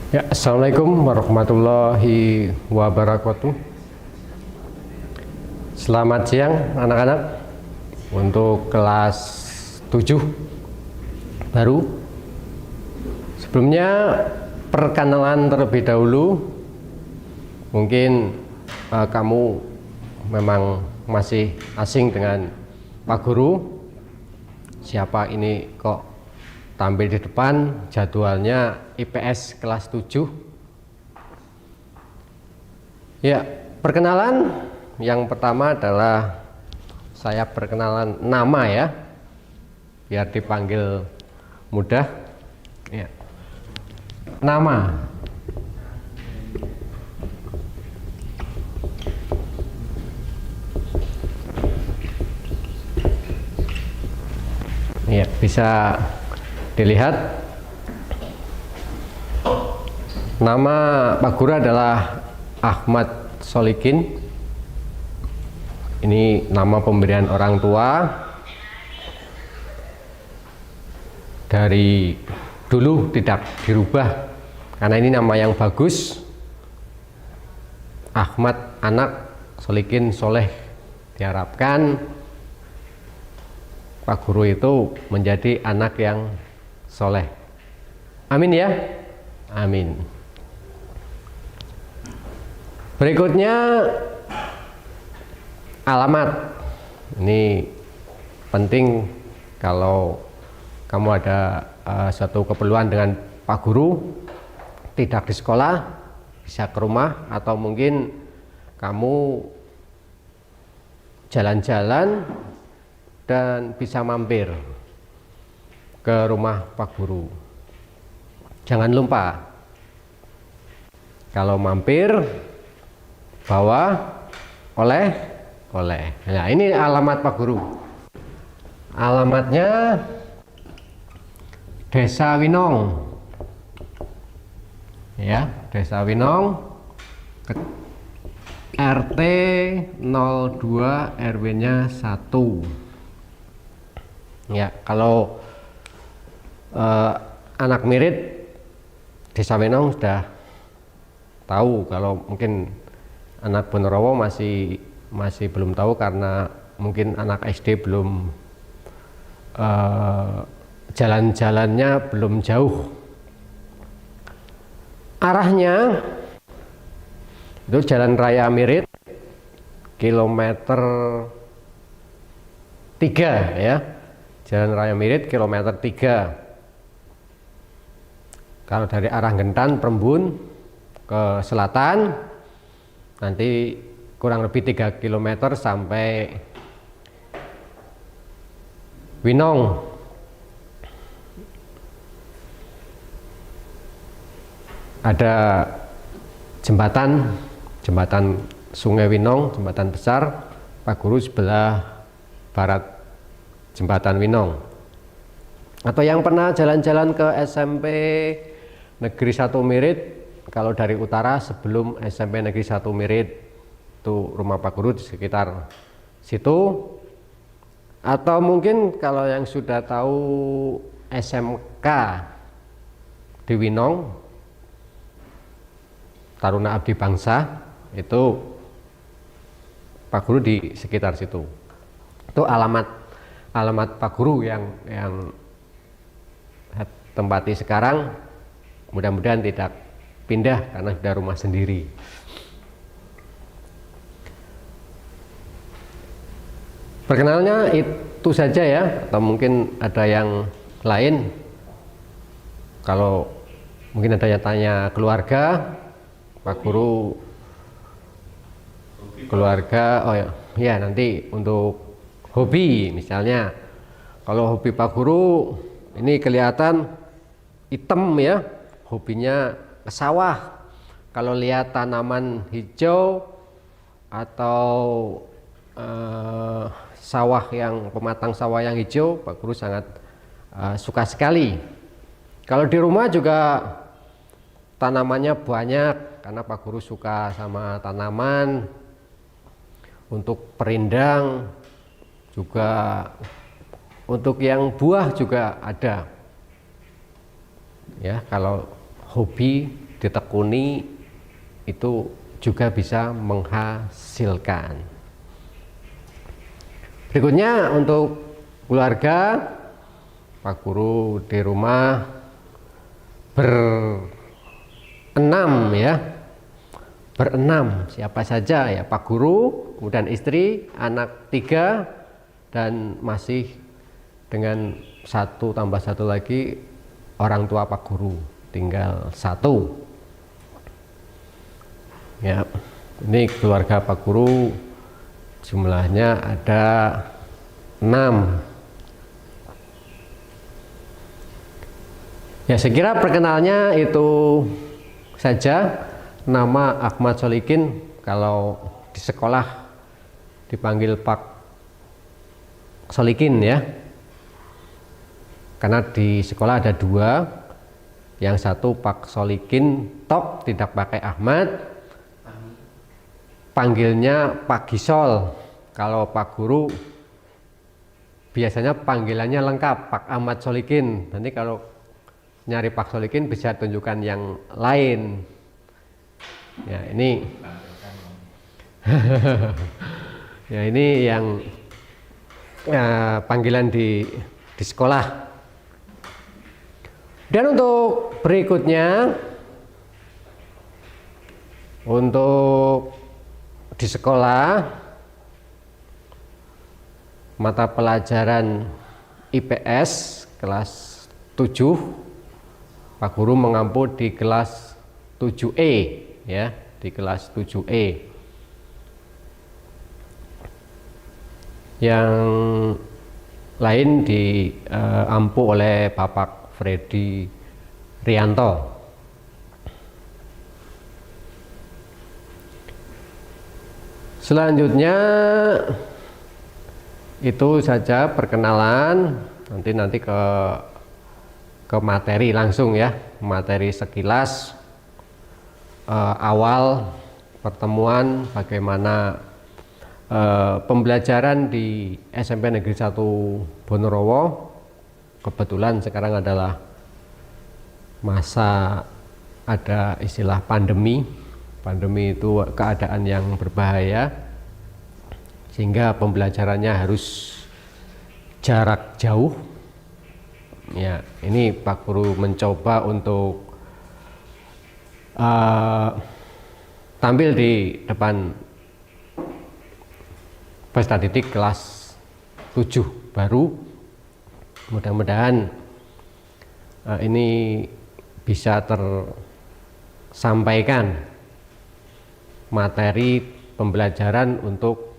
Ya, Assalamualaikum warahmatullahi wabarakatuh. Selamat siang anak-anak. Untuk kelas 7 baru. Sebelumnya perkenalan terlebih dahulu. Mungkin kamu memang masih asing dengan Pak Guru. Siapa ini kok tampil di depan? Jadwalnya IPS kelas 7. Ya, perkenalan yang pertama adalah saya perkenalan nama ya, biar dipanggil mudah. Ya. Nama. Ya, bisa dilihat. Nama Pak Guru adalah Ahmad Solikin. Ini nama pemberian orang tua. Dari dulu tidak dirubah karena ini nama yang bagus. Ahmad anak, Solikin soleh. Diharapkan Pak Guru itu menjadi anak yang soleh. Amin ya. Amin. Berikutnya alamat. Ini penting kalau kamu ada suatu keperluan dengan Pak Guru, tidak di sekolah, bisa ke rumah, atau mungkin kamu jalan-jalan dan bisa mampir ke rumah Pak Guru. Jangan lupa, kalau mampir bawa oleh. Nah, ini alamat Pak Guru. Alamatnya Desa Winong. Ya, Desa Winong, RT 02, RW-nya 1. Ya, kalau anak Mirit Desa Winong sudah tahu. Kalau mungkin anak Bonorowo masih belum tahu karena mungkin anak SD belum jalan-jalannya belum jauh. Arahnya itu Jalan Raya Mirit kilometer 3 ya. Jalan Raya Mirit kilometer 3. Kalau dari arah Gentan Prembun ke selatan nanti kurang lebih 3 km sampai Winong. Ada jembatan Sungai Winong, jembatan besar. Pak Guru sebelah barat jembatan Winong. Atau yang pernah jalan-jalan ke SMP Negeri 1 Mirit, kalau dari utara sebelum SMP Negeri 1 Mirit itu rumah Pak Guru di sekitar situ. Atau mungkin kalau yang sudah tahu SMK di Winong, Taruna Abdi Bangsa, itu Pak Guru di sekitar situ. Itu alamat Pak Guru yang tempati sekarang. Mudah-mudahan tidak pindah karena sudah rumah sendiri. Perkenalnya itu saja ya, atau mungkin ada yang lain. Kalau mungkin ada yang tanya keluarga, Pak Guru keluarga, oh ya nanti untuk hobi misalnya. Kalau hobi Pak Guru ini kelihatan hitam ya, hobinya ke sawah. Kalau lihat tanaman hijau atau sawah yang pematang sawah yang hijau, Pak Guru sangat suka sekali. Kalau di rumah juga tanamannya banyak karena Pak Guru suka sama tanaman. Untuk perindang juga, untuk yang buah juga ada. Ya, kalau hobi di ditekuni itu juga bisa menghasilkan. Berikutnya untuk keluarga, Pak Guru di rumah berenam ya, berenam siapa saja ya, Pak Guru, kemudian istri, anak 3, dan masih dengan 1 tambah 1 lagi orang tua Pak Guru, tinggal 1 ya. Ini keluarga Pak Guru jumlahnya ada 6. Ya, saya kira perkenalnya itu saja. Nama Ahmad Solikin, kalau di sekolah dipanggil Pak Solikin ya, karena di sekolah ada 2, yang satu Pak Solikin tok, tidak pakai Ahmad, panggilnya Pak Gisol. Kalau Pak Guru biasanya panggilannya lengkap, Pak Ahmad Solikin. Nanti kalau nyari Pak Solikin bisa tunjukkan yang lain. Ya ini, ya ini yang panggilan di sekolah. Dan untuk berikutnya, untuk di sekolah mata pelajaran IPS kelas 7, Pak Guru mengampu di kelas 7E ya, di kelas 7E. Yang lain diampu oleh Bapak Freddy Rianto. Selanjutnya itu saja perkenalan, nanti ke materi langsung ya, materi sekilas awal pertemuan bagaimana pembelajaran di SMP Negeri 1 Bonorowo. Kebetulan sekarang adalah masa ada istilah pandemi. Pandemi itu keadaan yang berbahaya, sehingga pembelajarannya harus jarak jauh. Ya, ini Pak Guru mencoba untuk tampil di depan peserta didik kelas 7 baru. Mudah-mudahan ini bisa tersampaikan materi pembelajaran untuk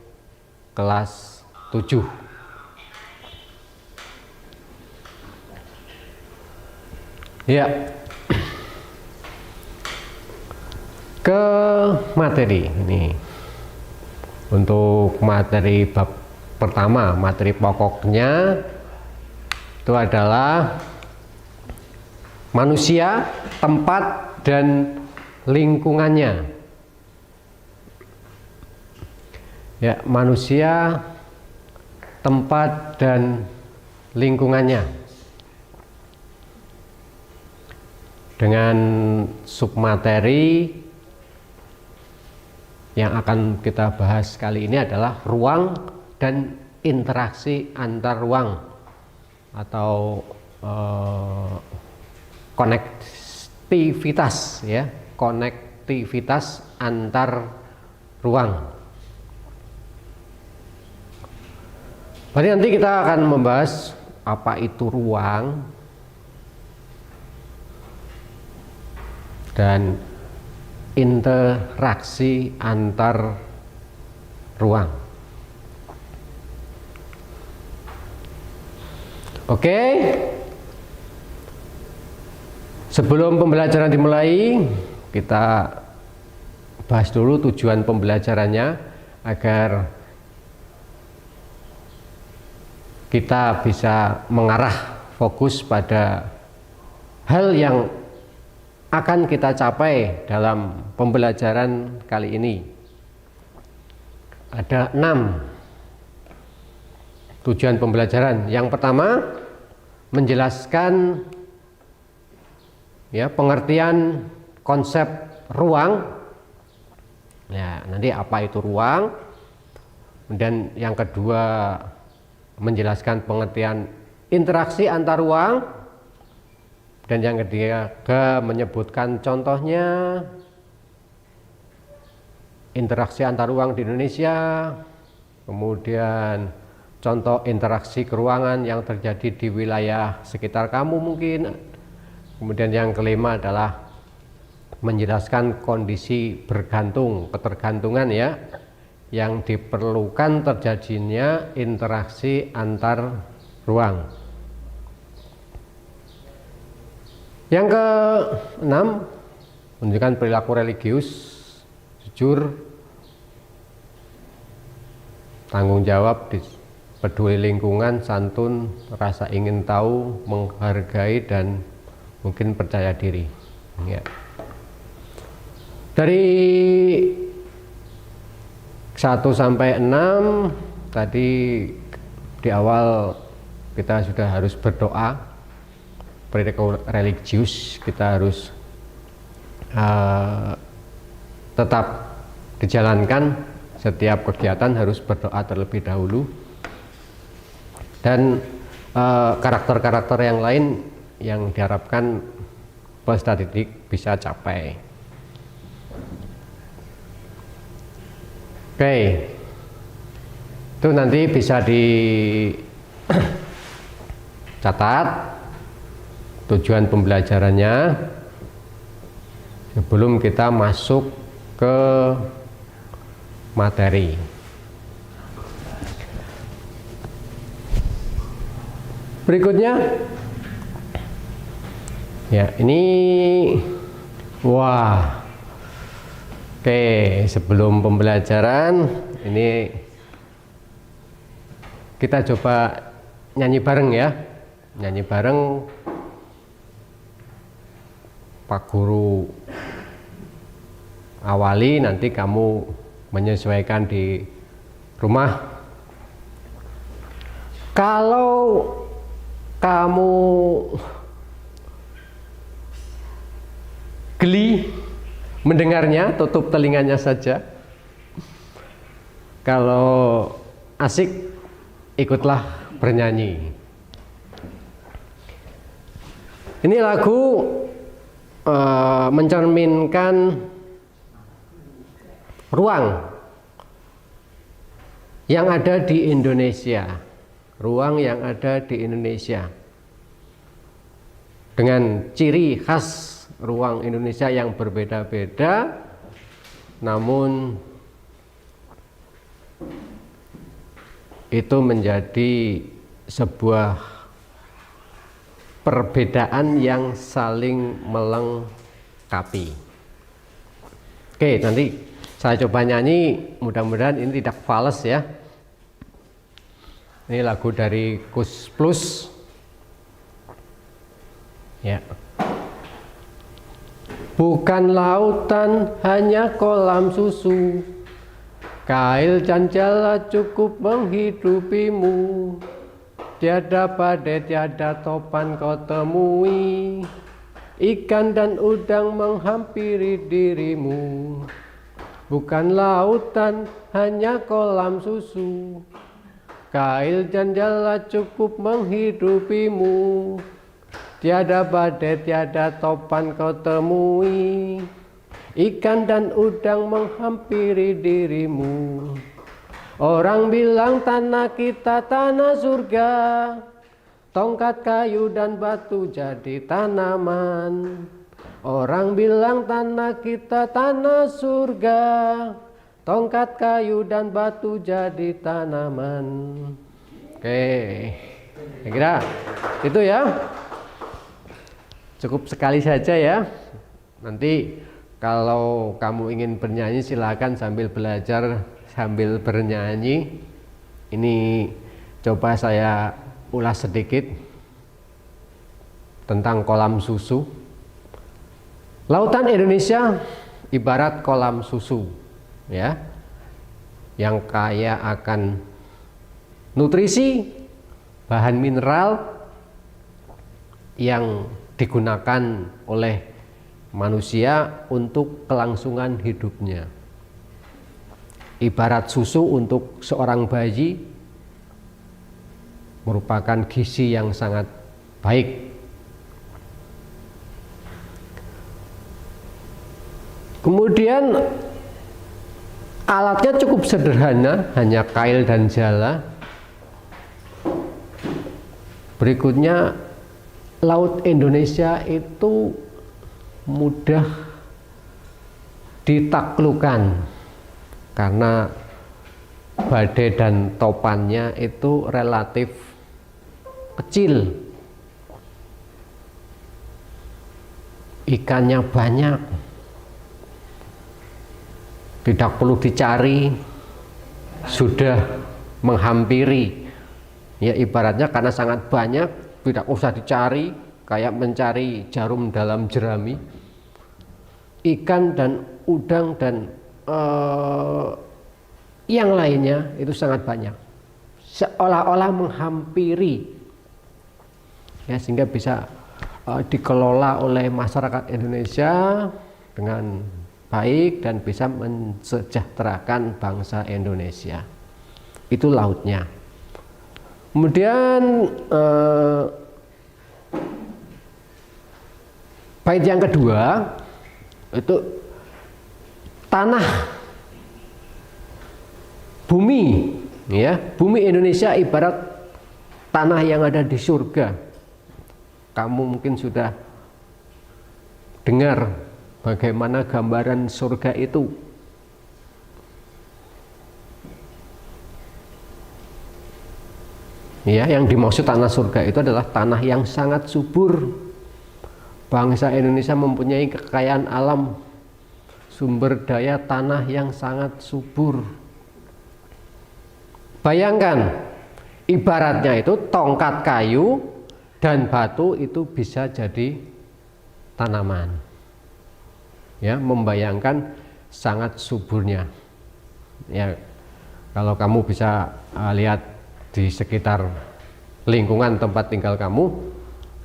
kelas 7. Ya, ke materi ini. Untuk materi bab pertama, materi pokoknya itu adalah manusia, tempat, dan lingkungannya. Ya, manusia, tempat, dan lingkungannya. Dengan submateri yang akan kita bahas kali ini adalah ruang dan interaksi antar ruang atau konektivitas ya, konektivitas antar ruang. Berarti nanti kita akan membahas apa itu ruang dan interaksi antar ruang. Oke, sebelum pembelajaran dimulai, kita bahas dulu tujuan pembelajarannya agar kita bisa mengarah fokus pada hal yang akan kita capai dalam pembelajaran kali ini. Ada 6 tujuan pembelajaran. Yang pertama, menjelaskan ya pengertian konsep ruang. Ya, nanti apa itu ruang. Kemudian yang kedua menjelaskan pengertian interaksi antar ruang. Dan yang ketiga menyebutkan contohnya interaksi antar ruang di Indonesia. Kemudian contoh interaksi keruangan yang terjadi di wilayah sekitar kamu mungkin. Kemudian yang kelima adalah menjelaskan kondisi bergantung, ketergantungan ya, yang diperlukan terjadinya interaksi antar ruang. Yang keenam, menunjukkan perilaku religius, jujur, tanggung jawab, peduli lingkungan, santun, rasa ingin tahu, menghargai, dan mungkin percaya diri. Ya. Dari 1 sampai 6 tadi di awal kita sudah harus berdoa, perilaku religius kita harus tetap dijalankan. Setiap kegiatan harus berdoa terlebih dahulu, dan karakter-karakter yang lain yang diharapkan peserta didik bisa capai. Oke, itu nanti bisa dicatat tujuan pembelajarannya sebelum kita masuk ke materi. Berikutnya ya, ini wah. Oke, sebelum pembelajaran ini kita coba nyanyi bareng ya. Nyanyi bareng, Pak Guru awali, nanti kamu menyesuaikan di rumah. Kalau kamu geli mendengarnya, tutup telinganya saja. Kalau asik, ikutlah bernyanyi. Ini lagu mencerminkan ruang yang ada di Indonesia, ruang yang ada di Indonesia, dengan ciri khas ruang Indonesia yang berbeda-beda, namun itu menjadi sebuah perbedaan yang saling melengkapi. Oke, nanti saya coba nyanyi, mudah-mudahan ini tidak fales ya. Ini lagu dari Kus Plus. Ya. Bukan lautan, hanya kolam susu. Kail dan jala cukup menghidupimu. Tiada badai, tiada topan kau temui. Ikan dan udang menghampiri dirimu. Bukan lautan, hanya kolam susu. Kail dan jala cukup menghidupimu. Tiada badai, tiada topan kau temui. Ikan dan udang menghampiri dirimu. Orang bilang tanah kita tanah surga. Tongkat kayu dan batu jadi tanaman. Orang bilang tanah kita tanah surga. Tongkat kayu dan batu jadi tanaman. Oke, kira itu ya. Cukup sekali saja ya. Nanti kalau kamu ingin bernyanyi silakan sambil belajar sambil bernyanyi. Ini coba saya ulas sedikit tentang kolam susu. Lautan Indonesia ibarat kolam susu ya, yang kaya akan nutrisi, bahan mineral yang digunakan oleh manusia untuk kelangsungan hidupnya. Ibarat susu untuk seorang bayi merupakan gizi yang sangat baik. Kemudian alatnya cukup sederhana, hanya kail dan jala. Berikutnya, Laut Indonesia itu mudah ditaklukkan karena badai dan topannya itu relatif kecil. Ikannya banyak, tidak perlu dicari, sudah menghampiri. Ya, ibaratnya karena sangat banyak, tidak usah dicari, kayak mencari jarum dalam jerami. Ikan dan udang dan yang lainnya itu sangat banyak, seolah-olah menghampiri, ya, sehingga bisa dikelola oleh masyarakat Indonesia dengan baik dan bisa mensejahterakan bangsa Indonesia. Itu lautnya. Kemudian bait yang kedua itu tanah bumi, ya, bumi Indonesia ibarat tanah yang ada di surga. Kamu mungkin sudah dengar bagaimana gambaran surga itu. Ya, yang dimaksud tanah surga itu adalah tanah yang sangat subur. Bangsa Indonesia mempunyai kekayaan alam, sumber daya tanah yang sangat subur. Bayangkan, ibaratnya itu tongkat kayu dan batu itu bisa jadi tanaman. Ya, membayangkan sangat suburnya. Ya, kalau kamu bisa lihat di sekitar lingkungan tempat tinggal kamu,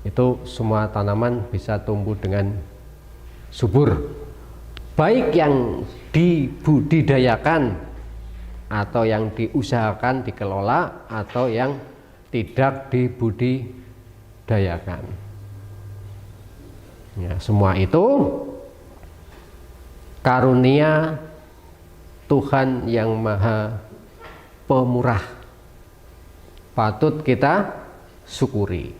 itu semua tanaman bisa tumbuh dengan subur, baik yang dibudidayakan atau yang diusahakan dikelola atau yang tidak dibudidayakan. Ya, semua itu karunia Tuhan yang Maha Pemurah, patut kita syukuri.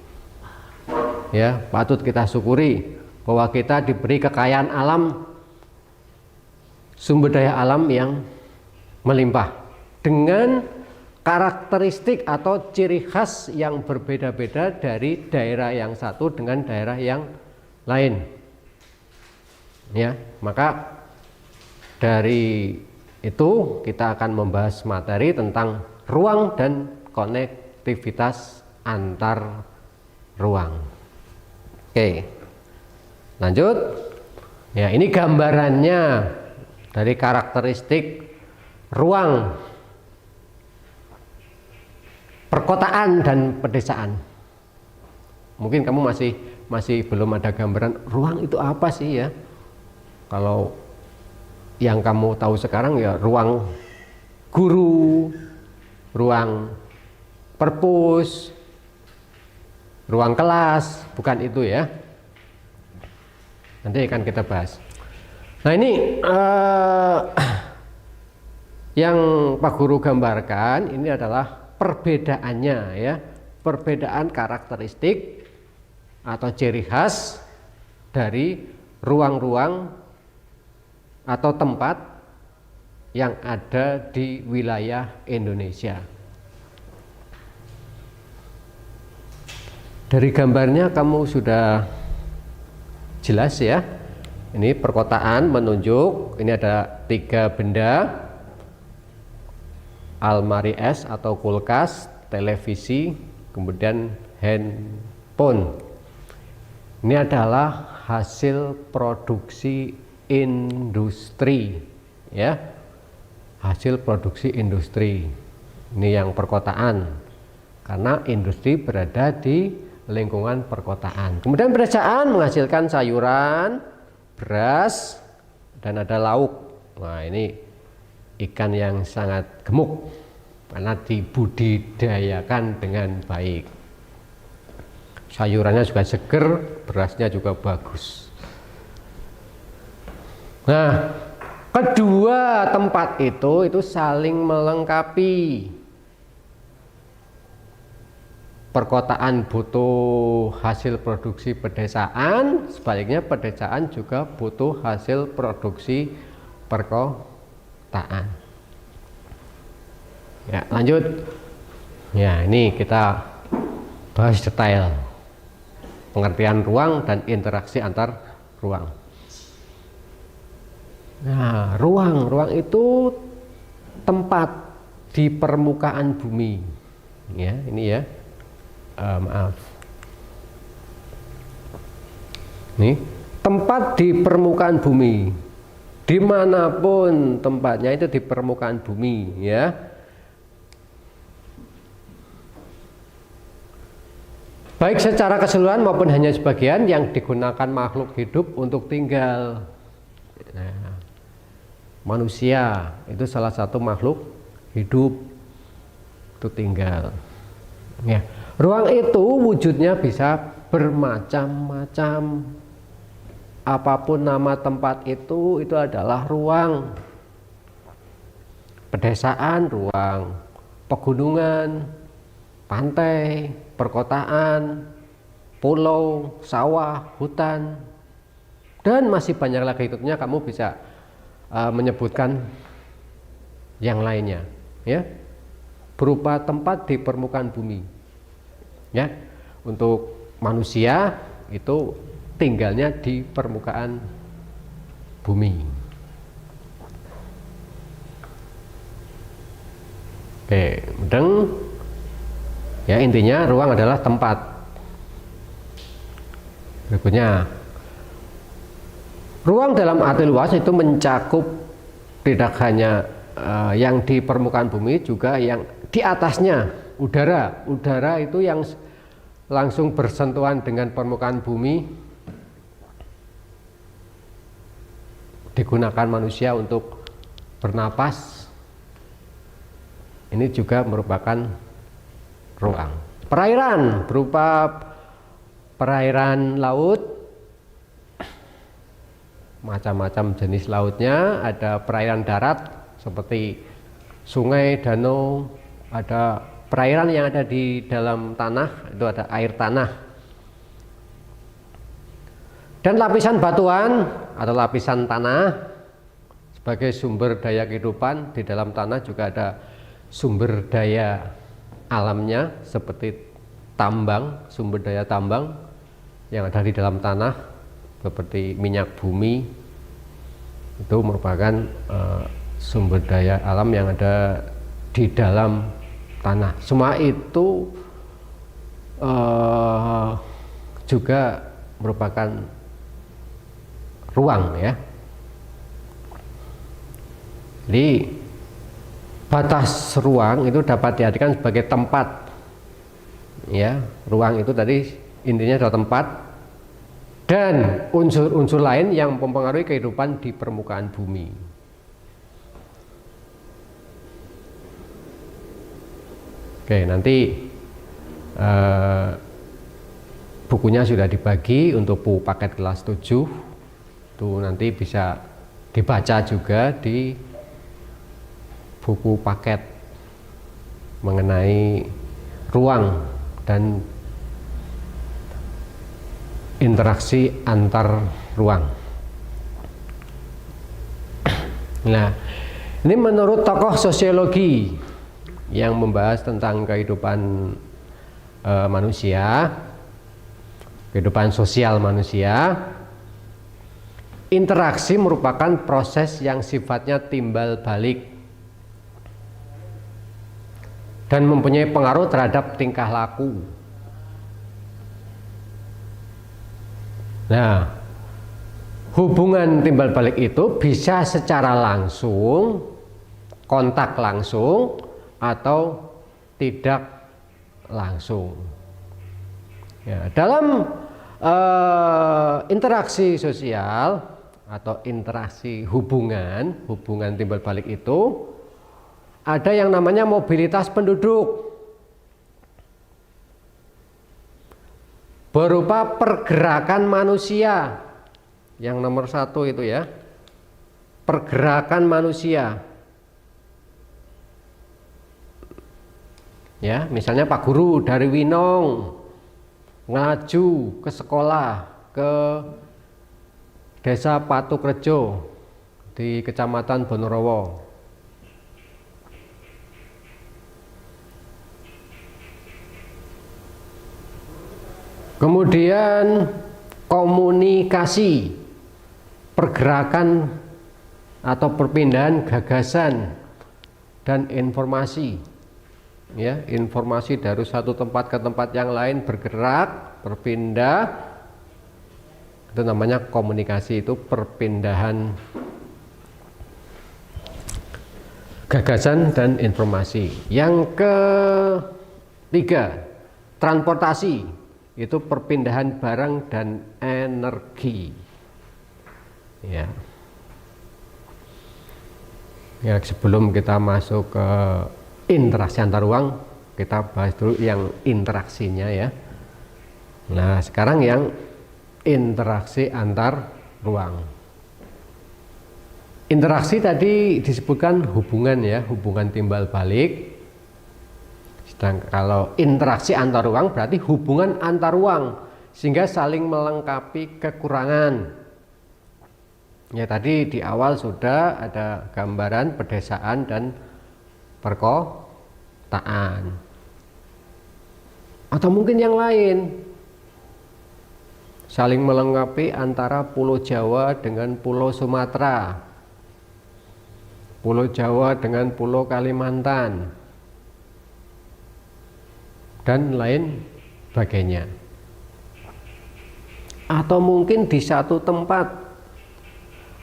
Ya, patut kita syukuri bahwa kita diberi kekayaan alam, sumber daya alam yang melimpah dengan karakteristik atau ciri khas yang berbeda-beda dari daerah yang satu dengan daerah yang lain. Ya, maka dari itu kita akan membahas materi tentang ruang dan konektivitas antar ruang. Oke, lanjut. Ya, ini gambarannya dari karakteristik ruang perkotaan dan pedesaan. Mungkin kamu masih belum ada gambaran ruang itu apa sih, ya. Kalau yang kamu tahu sekarang ya ruang guru, ruang perpus, ruang kelas, bukan itu ya. Nanti akan kita bahas. Nah, ini yang Pak Guru gambarkan ini adalah perbedaannya, ya, perbedaan karakteristik atau ciri khas dari ruang-ruang atau tempat yang ada di wilayah Indonesia. Dari gambarnya kamu sudah jelas, ya. Ini perkotaan menunjuk, ini ada 3 benda: almari es atau kulkas, televisi, kemudian handphone. Ini adalah hasil produksi industri, ya, hasil produksi industri. Ini yang perkotaan, karena industri berada di lingkungan perkotaan. Kemudian pedesaan menghasilkan sayuran, beras, dan ada lauk. Nah, ini ikan yang sangat gemuk karena dibudidayakan dengan baik. Sayurannya juga seger, berasnya juga bagus. Nah, kedua tempat itu saling melengkapi. Perkotaan butuh hasil produksi pedesaan, sebaliknya pedesaan juga butuh hasil produksi perkotaan. Ya, lanjut. Ya, ini kita bahas detail pengertian ruang dan interaksi antar ruang. Nah, ruang itu tempat di permukaan bumi. Ya, ini ya. Maaf. Nih, tempat di permukaan bumi. Dimanapun tempatnya itu di permukaan bumi, ya. Baik secara keseluruhan maupun hanya sebagian yang digunakan makhluk hidup untuk tinggal. Nah, manusia itu salah satu makhluk hidup untuk tinggal. Ya. Ruang itu wujudnya bisa bermacam-macam. Apapun nama tempat itu adalah ruang. Pedesaan, ruang. Pegunungan, pantai, perkotaan, pulau, sawah, hutan, dan masih banyak lagi ikutnya. Kamu bisa menyebutkan yang lainnya, ya, berupa tempat di permukaan bumi. Ya, untuk manusia itu tinggalnya di permukaan bumi. Oke, mudeng. Ya, intinya ruang adalah tempat. Berikutnya, ruang dalam arti luas itu mencakup tidak hanya yang di permukaan bumi, juga yang di atasnya, udara. Udara itu yang langsung bersentuhan dengan permukaan bumi, digunakan manusia untuk bernapas. Ini juga merupakan ruang. Perairan berupa perairan laut, macam-macam jenis lautnya. Ada perairan darat seperti sungai, danau, ada perairan yang ada di dalam tanah, itu ada air tanah. Dan lapisan batuan atau lapisan tanah sebagai sumber daya kehidupan. Di dalam tanah juga ada sumber daya alamnya seperti tambang, sumber daya tambang yang ada di dalam tanah seperti minyak bumi. Itu merupakan sumber daya alam yang ada di dalam tanah. Semua itu juga merupakan ruang, ya. Jadi batas ruang itu dapat diartikan sebagai tempat, ya. Ruang itu tadi intinya adalah tempat dan unsur-unsur lain yang mempengaruhi kehidupan di permukaan bumi. Oke, nanti bukunya sudah dibagi untuk paket kelas 7. Itu nanti bisa dibaca juga di buku paket mengenai ruang dan interaksi antar ruang. Nah, ini menurut tokoh sosiologi yang membahas tentang kehidupan manusia, kehidupan sosial manusia. Interaksi merupakan proses yang sifatnya timbal balik dan mempunyai pengaruh terhadap tingkah laku. Nah, hubungan timbal balik itu bisa secara langsung, kontak langsung, atau tidak langsung. Ya, dalam interaksi sosial atau interaksi hubungan timbal balik itu ada yang namanya mobilitas penduduk berupa pergerakan manusia. Yang nomor satu itu ya, pergerakan manusia. Ya, misalnya Pak Guru dari Winong ngaju ke sekolah ke Desa Patukrejo di Kecamatan Bonorowo. Kemudian komunikasi, pergerakan atau perpindahan gagasan dan informasi. Ya, informasi dari satu tempat ke tempat yang lain bergerak, berpindah. Itu namanya komunikasi, itu perpindahan gagasan dan informasi. Yang ketiga, transportasi, itu perpindahan barang dan energi. Ya. Ya, sebelum kita masuk ke interaksi antar ruang, kita bahas dulu yang interaksinya ya. Nah, sekarang yang interaksi antar ruang. Interaksi tadi disebutkan hubungan ya, hubungan timbal balik. Sedang kalau interaksi antar ruang berarti hubungan antar ruang sehingga saling melengkapi kekurangan. Ya, tadi di awal sudah ada gambaran pedesaan dan perkotaan. Atau mungkin yang lain. Saling melengkapi antara Pulau Jawa dengan Pulau Sumatera. Pulau Jawa dengan Pulau Kalimantan. Dan lain sebagainya. Atau mungkin di satu tempat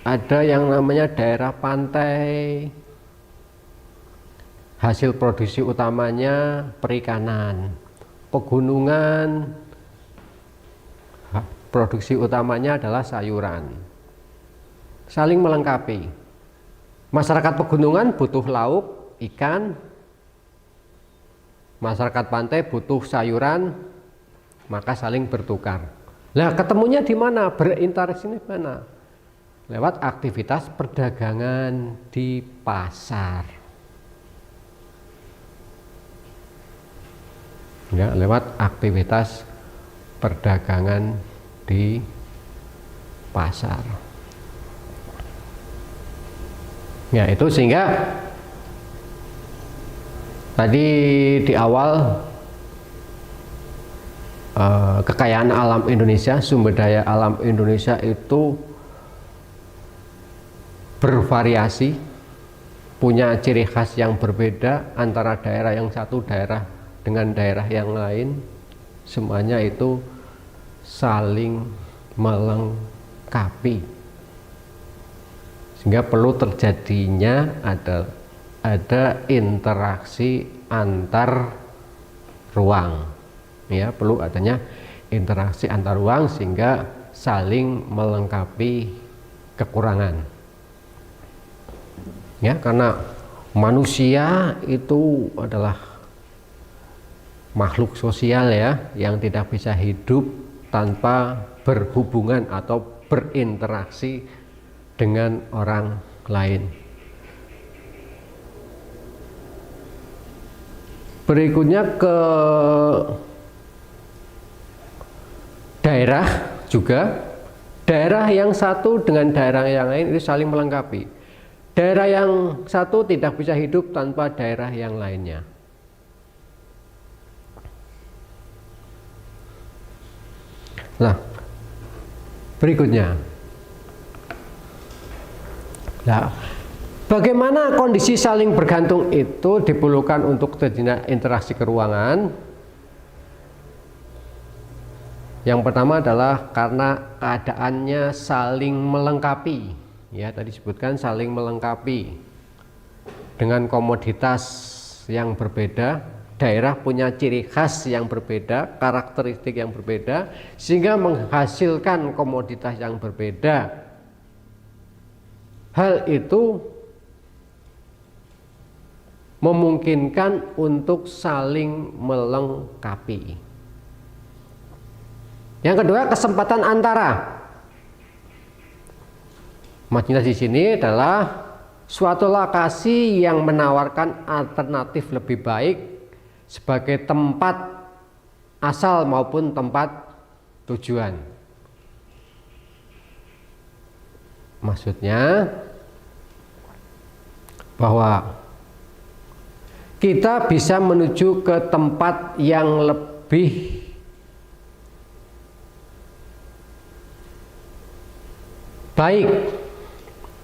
ada yang namanya daerah pantai, hasil produksi utamanya perikanan. Pegunungan, produksi utamanya adalah sayuran. Saling melengkapi. Masyarakat pegunungan butuh lauk, ikan. Masyarakat pantai butuh sayuran, maka saling bertukar. Nah, ketemunya di mana? Berinteraksi di mana? Lewat aktivitas perdagangan di pasar. Ya, lewat aktivitas perdagangan di pasar. Ya, itu sehingga tadi di awal kekayaan alam Indonesia, sumber daya alam Indonesia itu bervariasi, punya ciri khas yang berbeda antara daerah yang satu daerah dengan daerah yang lain. Semuanya itu saling melengkapi, sehingga perlu terjadinya ada interaksi antar ruang. Ya, perlu adanya interaksi antar ruang sehingga saling melengkapi kekurangan. Ya, karena manusia itu adalah makhluk sosial ya, yang tidak bisa hidup tanpa berhubungan atau berinteraksi dengan orang lain. Berikutnya ke daerah juga. Daerah yang satu dengan daerah yang lain itu saling melengkapi. Daerah yang satu tidak bisa hidup tanpa daerah yang lainnya. Nah, berikutnya. Nah, bagaimana kondisi saling bergantung itu diperlukan untuk terjadinya interaksi keruangan? Yang pertama adalah karena keadaannya saling melengkapi. Ya, tadi disebutkan saling melengkapi dengan komoditas yang berbeda. Daerah punya ciri khas yang berbeda, karakteristik yang berbeda, sehingga menghasilkan komoditas yang berbeda. hal itu memungkinkan untuk saling melengkapi. Yang kedua, kesempatan antara. Maksudnya di sini adalah suatu lokasi yang menawarkan alternatif lebih baik sebagai tempat asal maupun tempat tujuan. Maksudnya bahwa kita bisa menuju ke tempat yang lebih baik,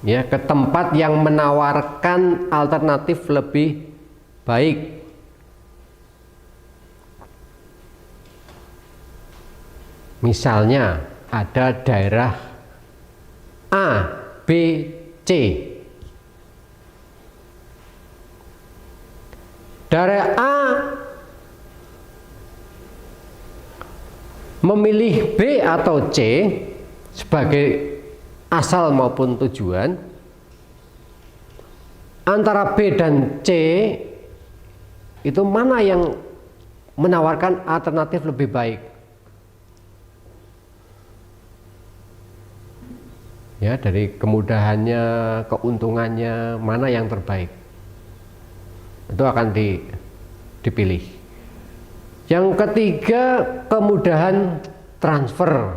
ya, ke tempat yang menawarkan alternatif lebih baik. Misalnya ada daerah A, B, C. Daerah A memilih B atau C sebagai asal maupun tujuan. Antara B dan C itu mana yang menawarkan alternatif lebih baik? Ya, dari kemudahannya, keuntungannya, mana yang terbaik? Itu akan dipilih. Yang ketiga, kemudahan transfer.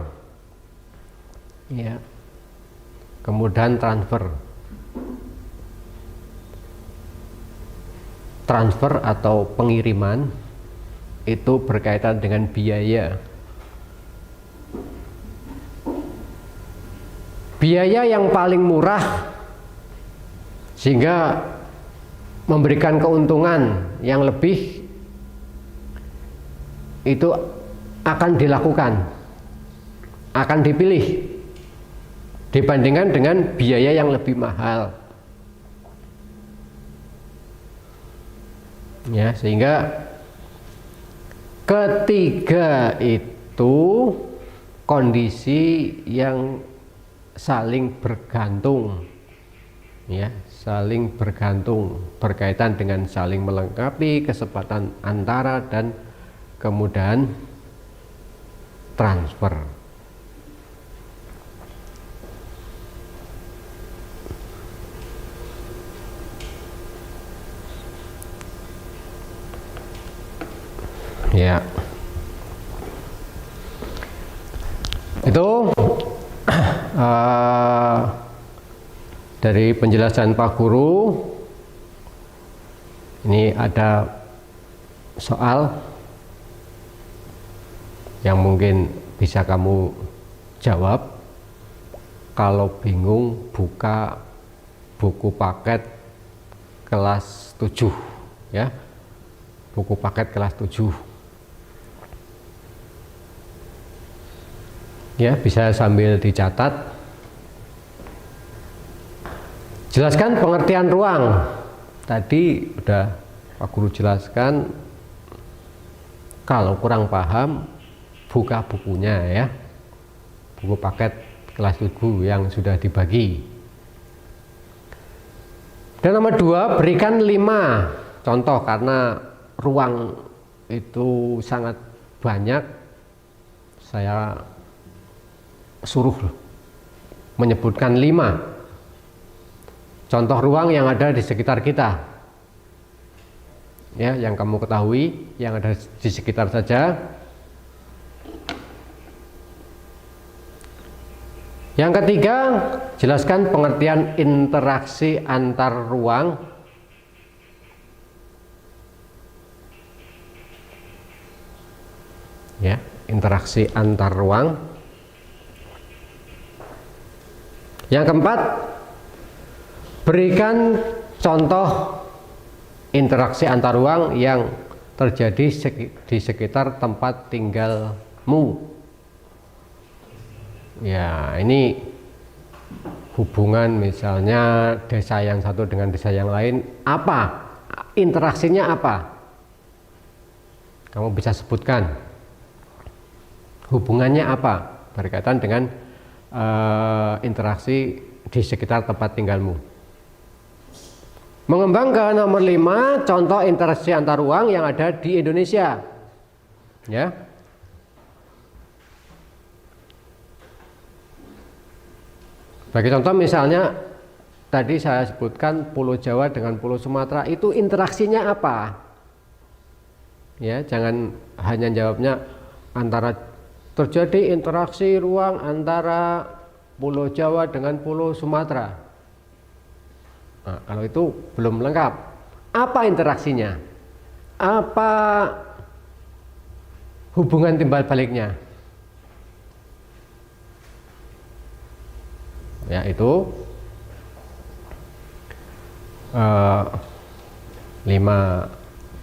Ya, kemudahan transfer atau pengiriman itu berkaitan dengan biaya. Biaya yang paling murah sehingga memberikan keuntungan yang lebih itu akan dilakukan, akan dipilih dibandingkan dengan biaya yang lebih mahal. Ya, sehingga ketiga itu kondisi yang saling bergantung, ya, saling bergantung, berkaitan dengan saling melengkapi, kesempatan antara, dan kemudahan transfer. Ya, itu dari penjelasan Pak Guru. Ini ada soal yang mungkin bisa kamu jawab. Kalau bingung, buka buku paket kelas 7, ya, buku paket kelas 7. Ya, bisa sambil dicatat. Jelaskan pengertian ruang. Tadi udah Pak Guru jelaskan. Kalau kurang paham, buka bukunya, ya, buku paket kelas 7 yang sudah dibagi. Dan nomor 2, berikan 5 contoh, karena ruang itu sangat banyak. Saya suruh menyebutkan 5 contoh ruang yang ada di sekitar kita, ya, yang kamu ketahui, yang ada di sekitar saja. Yang ketiga, jelaskan pengertian interaksi antar ruang. Ya, interaksi antar ruang. Yang keempat, berikan contoh interaksi antar ruang yang terjadi di sekitar tempat tinggalmu. Ya, ini hubungan misalnya desa yang satu dengan desa yang lain, apa? Interaksinya apa? Kamu bisa sebutkan. Hubungannya apa? Berkaitan dengan interaksi di sekitar tempat tinggalmu. Mengembang ke nomor 5, contoh interaksi antar ruang yang ada di Indonesia. Ya. Bagi contoh misalnya tadi saya sebutkan Pulau Jawa dengan Pulau Sumatera, itu interaksinya apa? Ya, jangan hanya jawabnya antara terjadi interaksi ruang antara Pulau Jawa dengan Pulau Sumatera. Nah, kalau itu belum lengkap. Apa interaksinya? Apa hubungan timbal baliknya? Ya, itu 5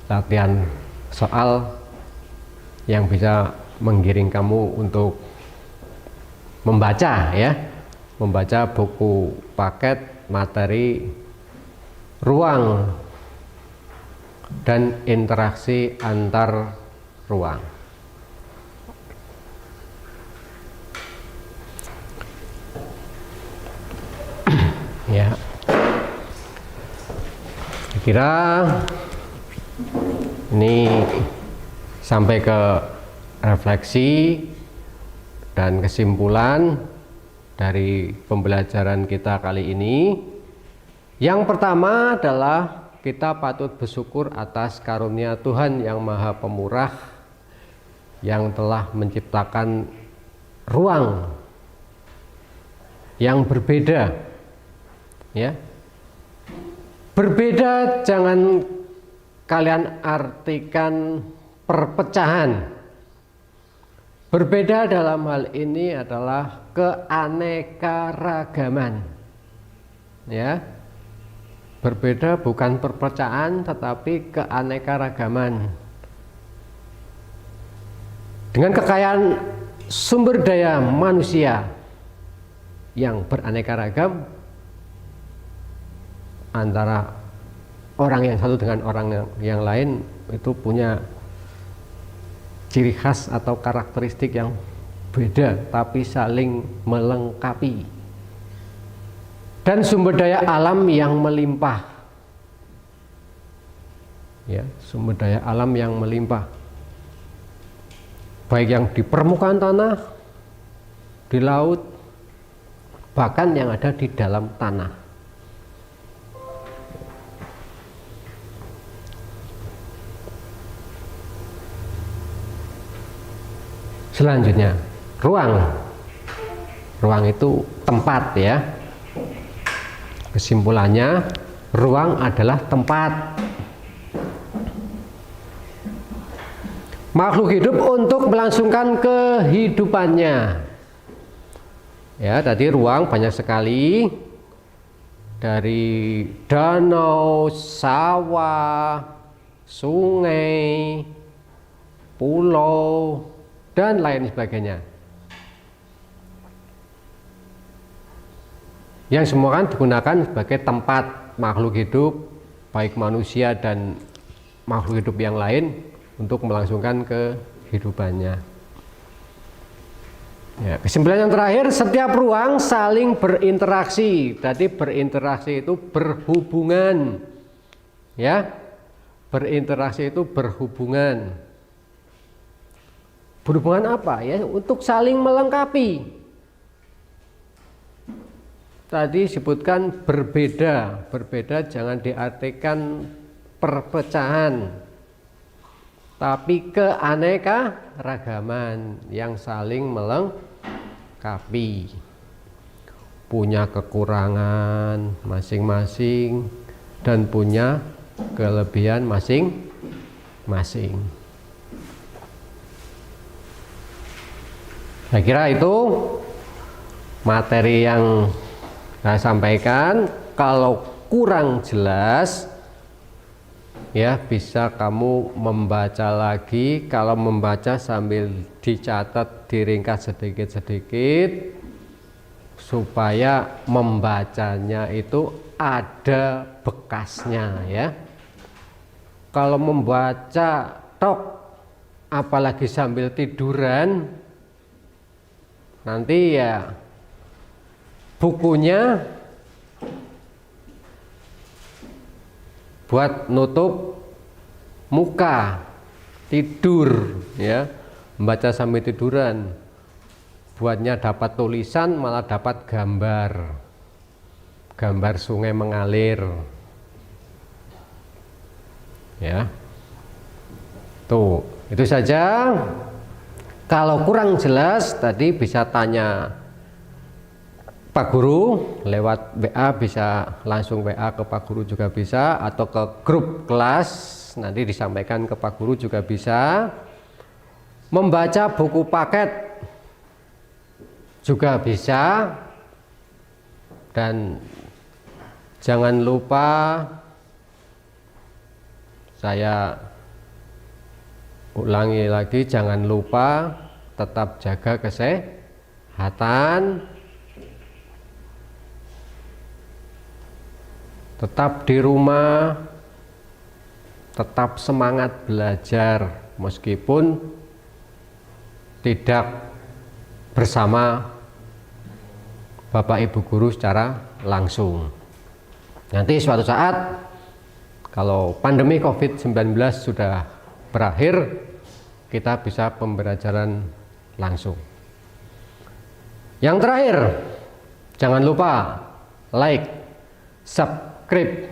latihan soal yang bisa menggiring kamu untuk membaca, ya, membaca buku paket materi ruang dan interaksi antar ruang. Ya, kira ini sampai ke refleksi dan kesimpulan dari pembelajaran kita kali ini. Yang pertama adalah kita patut bersyukur atas karunia Tuhan yang Maha Pemurah yang telah menciptakan ruang yang berbeda, ya. Berbeda jangan kalian artikan perpecahan. Berbeda dalam hal ini adalah keanekaragaman, ya. Berbeda bukan perpecahan tetapi keanekaragaman. Dengan kekayaan sumber daya manusia yang beraneka ragam antara orang yang satu dengan orang yang lain itu punya ciri khas atau karakteristik yang beda tapi saling melengkapi, dan sumber daya alam yang melimpah, ya, sumber daya alam yang melimpah, baik yang di permukaan tanah, di laut, bahkan yang ada di dalam tanah. Selanjutnya, ruang. Ruang itu tempat, ya. Kesimpulannya, ruang adalah tempat. Makhluk hidup untuk melangsungkan kehidupannya. Ya, tadi ruang banyak sekali, dari danau, sawah, sungai, pulau, dan lain sebagainya. Yang semua kan digunakan sebagai tempat makhluk hidup, baik manusia dan makhluk hidup yang lain, untuk melangsungkan kehidupannya. Ya, kesimpulan yang terakhir, setiap ruang saling berinteraksi. Jadi berinteraksi itu berhubungan, ya. Berinteraksi itu berhubungan. Berhubungan apa, ya? Untuk saling melengkapi. Tadi sebutkan berbeda. Berbeda jangan diartikan perpecahan, tapi keanekaragaman yang saling melengkapi. Punya kekurangan masing-masing dan punya kelebihan masing-masing. Saya kira itu materi yang saya sampaikan. Kalau kurang jelas, ya, bisa kamu membaca lagi. Kalau membaca sambil dicatat, diringkas sedikit-sedikit, supaya membacanya itu ada bekasnya, ya. Kalau membaca tok, apalagi sambil tiduran, nanti ya bukunya buat nutup muka, tidur ya, membaca sambil tiduran. Buatnya dapat tulisan malah dapat gambar sungai mengalir ya. Tuh, itu saja. Kalau kurang jelas tadi bisa tanya Pak Guru lewat WA, bisa langsung WA ke Pak Guru juga bisa, atau ke grup kelas nanti disampaikan ke Pak Guru juga bisa. Membaca buku paket juga bisa. Dan jangan lupa, saya ulangi lagi, jangan lupa tetap jaga kesehatan, tetap di rumah, tetap semangat belajar meskipun tidak bersama Bapak Ibu guru secara langsung. Nanti suatu saat kalau pandemi COVID-19 sudah berakhir, kita bisa pembelajaran langsung. Yang terakhir, jangan lupa like, subscribe,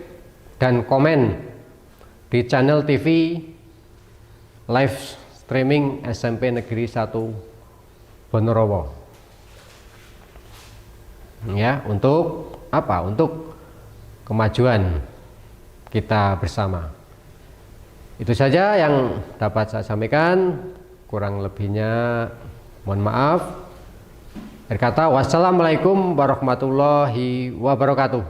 dan komen di channel TV live streaming SMP Negeri 1 Ponorogo. Ya, untuk apa? Untuk kemajuan kita bersama. Itu saja yang dapat saya sampaikan. Kurang lebihnya mohon maaf. Berkata wassalamualaikum warahmatullahi wabarakatuh.